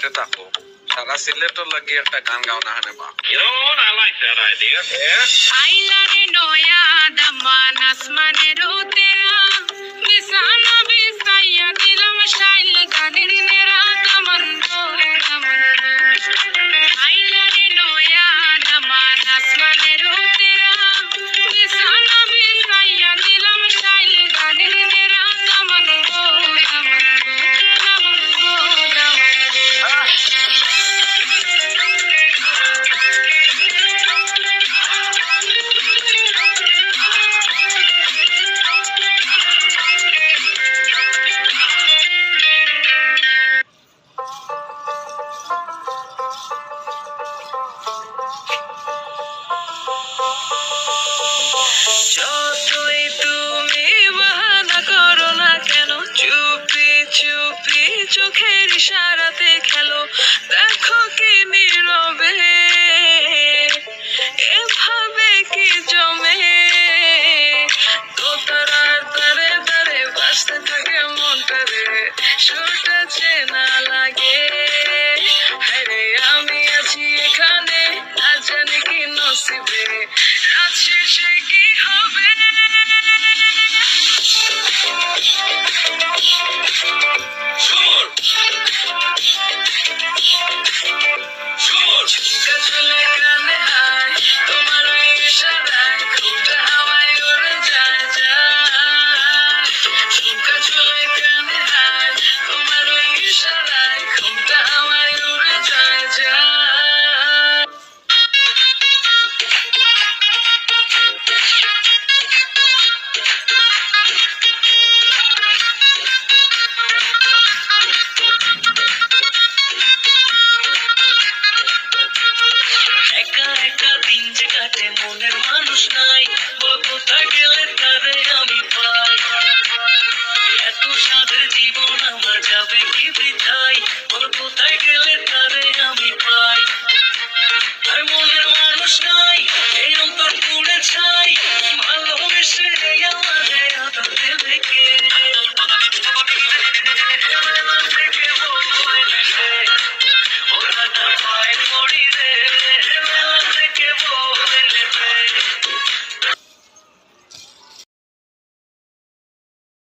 সিলেটে থাকো, সারা সিলেটর লাগি একটা গান গাও না হানে মা। You know what? I like that idea. Yeah. আইলারে নয়া দামান আসমানের উতেরা বিছানা বিছাইয়া দিলাম শাইল গানের নেরা দামান গো দামান আইলারে নয়া দামান আসমানের উতেরা বিছানা বিছাইয়া দিলাম শাইল গানের নেরা দামান গো দামান দামান গো দামান যতই তুমি বাহানা করো না কেন চুপি চুপি চোখের ইশারাতে খেলো দেখো কি নীরবে এভাবে কি জমে তো তারার তারে তারে বাঁচতে থাকে মনটা রে সুরটা চেনা লাগে আরে আমি আছি এখানে আর জানি কি নসিবে রাত শেষে কি হবে ঝুমকা চলে কানে হায় তোমার ওই ইশারায় ঘুমটা হাওয়ায় উড়ে যায় যায় ঝুমকা চলে কানে হায় তোমার ওই ইশারায় ঘুমটা হাওয়ায় উড়ে যায় যায় একা একা দিন যে কাটে মনের মানুষ নাই বল কোথায় গেলে তারে আমি পাই এত সাধে